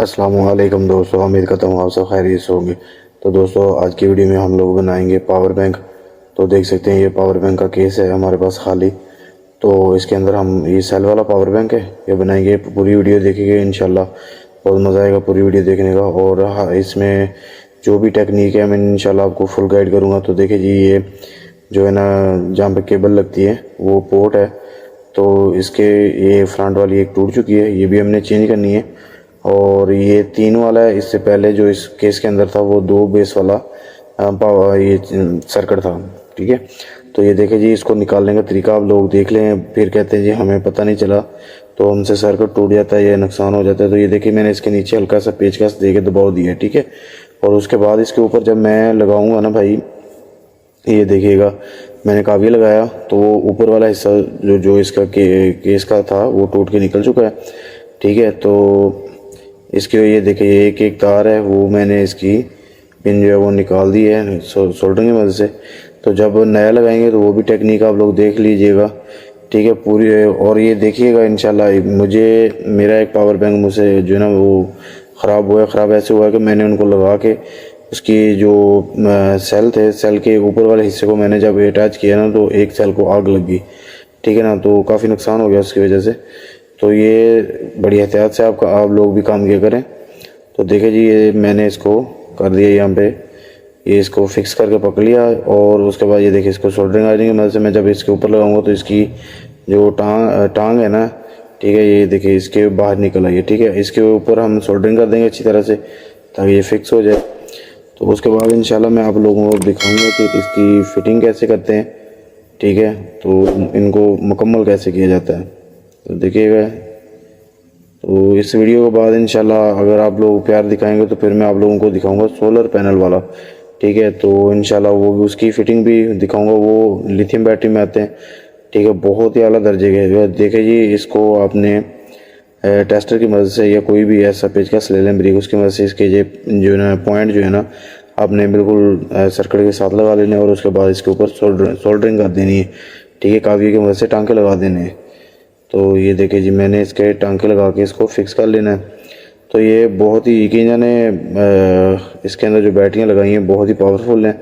अस्सलामुअलैकुम दोस्तों, उम्मीद करता हूँ आप सब खैरियत से होंगे। तो दोस्तों, आज की वीडियो में हम लोग बनाएंगे पावर बैंक। तो देख सकते हैं ये पावर बैंक का केस है हमारे पास खाली। तो इसके अंदर हम ये सेल वाला पावर बैंक है, ये बनाएंगे। पूरी वीडियो देखेंगे इंशाल्लाह, बहुत मज़ा आएगा पूरी वीडियो देखने का। और हाँ, इसमें जो भी टेक्निक है मैं इंशाल्लाह आपको फुल गाइड करूँगा। तो देखिए जी, ये जो है ना, जहाँ पे केबल लगती है वो पोर्ट है। तो इसके ये फ्रंट वाली एक टूट चुकी है, ये भी हमने चेंज करनी है। और ये 3 वाला है, इससे पहले जो इस केस के अंदर था वो 2 बेस वाला ये सर्किट था। ठीक है, तो ये देखें जी, इसको निकालने का तरीका आप लोग देख लें, फिर कहते हैं जी हमें पता नहीं चला, तो हमसे सर्किट टूट जाता है या नुकसान हो जाता है। तो ये देखिए, मैंने इसके नीचे हल्का सा पेचकस दे के दबाव दिया है। ठीक है, और उसके बाद इसके ऊपर जब मैं लगाऊंगा ना भाई, ये देखिएगा मैंने काबिल लगाया तो वो ऊपर वाला हिस्सा जो इसका केस का था वो टूट के निकल चुका है। ठीक है, तो इसके ये देखिए एक एक तार है, वो मैंने इसकी पिन जो है वो निकाल दी है सोल्डरिंग की मदद से। तो जब नया लगाएंगे तो वो भी टेक्निक आप लोग देख लीजिएगा। ठीक है, पूरी। और ये देखिएगा इंशाल्लाह, मुझे मेरा एक पावर बैंक मुझसे जो है ना वो ख़राब हुआ है। ख़राब ऐसे हुआ है कि मैंने उनको लगा के उसकी जो सेल थे, सेल के ऊपर वाले हिस्से को मैंने जब अटैच किया ना, तो एक सेल को आग लग गई। ठीक है ना, तो काफ़ी नुकसान हो गया उसकी वजह से। तो ये बड़ी एहतियात से आप लोग भी काम किया करें। तो देखिए जी, ये मैंने इसको कर दिया यहाँ पे, ये इसको फिक्स करके पकड़ लिया। और उसके बाद ये देखिए, इसको सोल्डरिंग आयरन की मदद से मैं जब इसके ऊपर लगाऊंगा तो इसकी जो टांग है ना, ठीक है, ये देखिए इसके बाहर निकल आई है। ठीक है, इसके ऊपर हम सोल्डरिंग कर देंगे अच्छी तरह से ताकि ये फिक्स हो जाए। तो उसके बाद इंशाल्लाह मैं आप लोगों को दिखाऊंगा कि इसकी फ़िटिंग कैसे करते हैं। ठीक है, तो इनको मुकम्मल कैसे किया जाता है, तो देखिएगा। तो इस वीडियो के बाद इंशाल्लाह अगर आप लोग प्यार दिखाएंगे तो फिर मैं आप लोगों को दिखाऊंगा सोलर पैनल वाला। ठीक है, तो इंशाल्लाह वो भी, उसकी फ़िटिंग भी दिखाऊंगा। वो लिथियम बैटरी में आते हैं। ठीक है, बहुत ही आला दर्जे के। देखिए जी, इसको आपने टेस्टर की मदद से या कोई भी ऐसा पेचकस ले लें ब्रिक, उसकी मदद से इसके जो है ना पॉइंट जो है ना आपने बिल्कुल सर्किट के साथ लगा लेने। और उसके बाद इसके ऊपर सोल्डरिंग कर देनी है। ठीक है, काफ़ी की मदद से टांके लगा देने हैं। तो ये देखिए जी, मैंने इसके टांके लगा के इसको फिक्स कर लेना है। तो ये बहुत ही यकीनन इसके अंदर जो बैटरियाँ लगाई हैं बहुत ही पावरफुल हैं।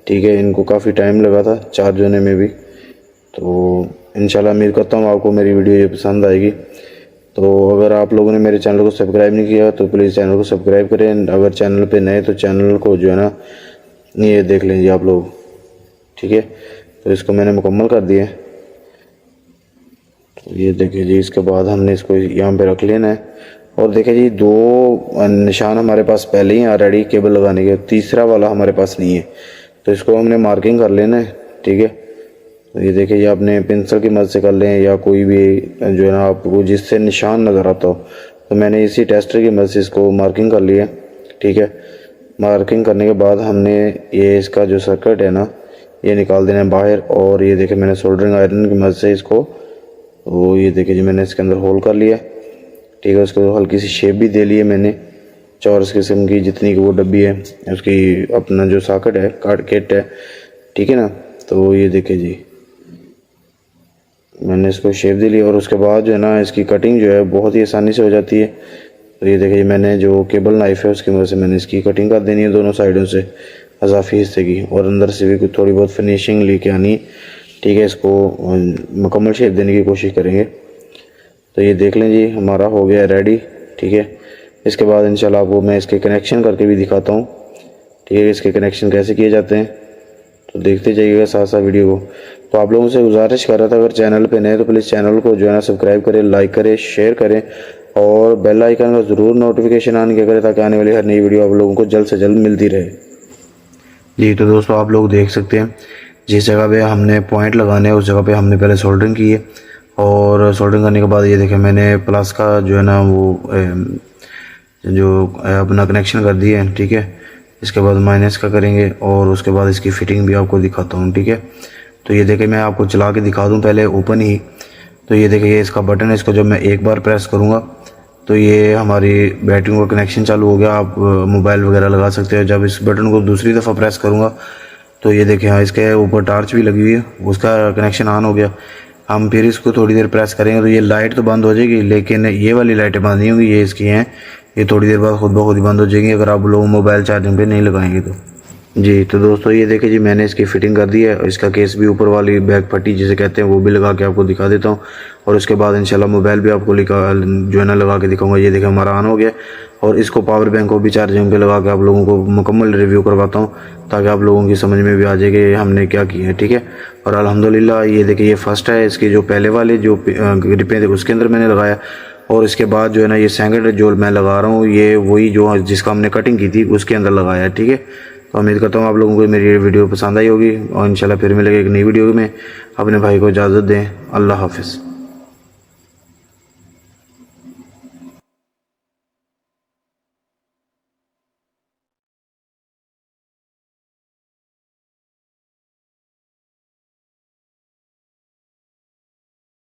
ठीक है, इनको काफ़ी टाइम लगा था चार्ज होने में भी। तो इंशाल्लाह उम्मीद करता हूँ आपको मेरी वीडियो ये पसंद आएगी। तो अगर आप लोगों ने मेरे चैनल को सब्सक्राइब नहीं किया तो प्लीज़ चैनल को सब्सक्राइब करें। अगर चैनल पे नए तो चैनल को जो है ना ये देख लीजिए आप लोग। ठीक है, तो इसको मैंने मुकम्मल कर दिया। तो ये देखिए जी, इसके बाद हमने इसको यहाँ पे रख लेना है। और देखिए जी, 2 निशान हमारे पास पहले ही ऑलरेडी केबल लगाने के, तीसरा वाला हमारे पास नहीं है, तो इसको हमने मार्किंग कर लेना है। ठीक है, तो ये देखिए, ये आपने पेंसिल की मदद से कर लें या कोई भी जो है ना आपको जिससे निशान नज़र आता हो। तो मैंने इसी टेस्टर की मदद से इसको मार्किंग कर लिया। ठीक है, मार्किंग करने के बाद हमने ये इसका जो सर्किट है ना ये निकाल देना है बाहर। और ये देखिए, मैंने सोल्डरिंग आयरन की मदद से इसको, वो ये देखिए जी, मैंने इसके अंदर होल कर लिया। ठीक है, उसको हल्की सी शेप भी दे ली है मैंने, चौरस किस्म की जितनी की वो डब्बी है उसकी, अपना जो सॉकेट है किट है। ठीक है ना, तो ये देखिए जी, मैंने इसको शेप दे ली। और उसके बाद जो है ना इसकी कटिंग जो है बहुत ही आसानी से हो जाती है। तो ये देखिए, मैंने जो केबल नाइफ है उसकी मदद से मैंने इसकी कटिंग कर देनी है दोनों साइडों से अजाफी हिस्से की, और अंदर से भी कुछ थोड़ी बहुत फिनिशिंग लेके आनी। ठीक है, इसको मुकम्मल शेप देने की कोशिश करेंगे। तो ये देख लें जी, हमारा हो गया रेडी। ठीक है, इसके बाद इंशाल्लाह आपको मैं इसके कनेक्शन करके भी दिखाता हूँ। ठीक है, इसके कनेक्शन कैसे किए जाते हैं, तो देखते जाइएगा साथ साथ वीडियो को। तो आप लोगों से गुजारिश कर रहा था, अगर चैनल पे नए तो प्लीज़ चैनल को जो है ना सब्सक्राइब करें, लाइक करें, शेयर करें और बेल आइकन का ज़रूर नोटिफिकेशन ऑन किया करें ताकि आने वाली हर नई वीडियो आप लोगों को जल्द से जल्द मिलती रहे। जी, तो दोस्तों आप लोग देख सकते हैं, जिस जगह पे हमने पॉइंट लगाने हैं उस जगह पे हमने पहले सोल्डरिंग की है। और सोल्डरिंग करने के बाद ये देखें, मैंने प्लस का जो है ना वो जो अपना कनेक्शन कर दिया है। ठीक है, इसके बाद माइनस का करेंगे और उसके बाद इसकी फ़िटिंग भी आपको दिखाता हूँ। ठीक है, तो ये देखिए, मैं आपको चला के दिखा दूँ पहले ओपन ही। तो ये देखिए, ये इसका बटन है, इसको जब मैं एक बार प्रेस करूँगा तो ये हमारी बैटरी का कनेक्शन चालू हो गया। आप मोबाइल वगैरह लगा सकते हो। जब इस बटन को दूसरी दफ़ा प्रेस करूँगा तो ये देखिए, हाँ, इसके ऊपर टॉर्च भी लगी हुई है, उसका कनेक्शन ऑन हो गया। हम फिर इसको थोड़ी देर प्रेस करेंगे तो ये लाइट तो बंद हो जाएगी, लेकिन ये वाली लाइटें बंद नहीं होंगी, ये इसकी हैं ये थोड़ी देर बाद खुद ब खुद ही बंद हो जाएंगी अगर आप लोग मोबाइल चार्जिंग पे नहीं लगाएंगे तो। जी तो दोस्तों ये देखिए जी, मैंने इसकी फिटिंग कर दी है और इसका केस भी ऊपर वाली बैक पट्टी जिसे कहते हैं वो भी लगा के आपको दिखा देता हूँ। और उसके बाद इंशाल्लाह मोबाइल भी आपको जो है ना लगा के दिखाऊंगा। ये देखिए हमारा ऑन हो गया और इसको पावर बैंक को भी चार्जिंग पे लगा के आप लोगों को मुकम्मल रिव्यू करवाता हूँ ताकि आप लोगों की समझ में भी आ जाए कि हमने क्या किया है। ठीक है, और अल्हम्दुलिल्लाह ये देखिए ये फर्स्ट है। इसकी जो पहले वाले जो रिपेयर थे उसके अंदर मैंने लगाया और इसके बाद जो है ना ये सेकंड जो मैं लगा रहा हूँ ये वही जो जिसका हमने कटिंग की थी उसके अंदर लगाया है। ठीक है, तो उम्मीद करता हूँ आप लोगों को मेरी वीडियो पसंद आई होगी और इंशाल्लाह फिर मिलेगा एक नई वीडियो में। अपने भाई को इजाज़त दें। अल्लाह हाफिज़।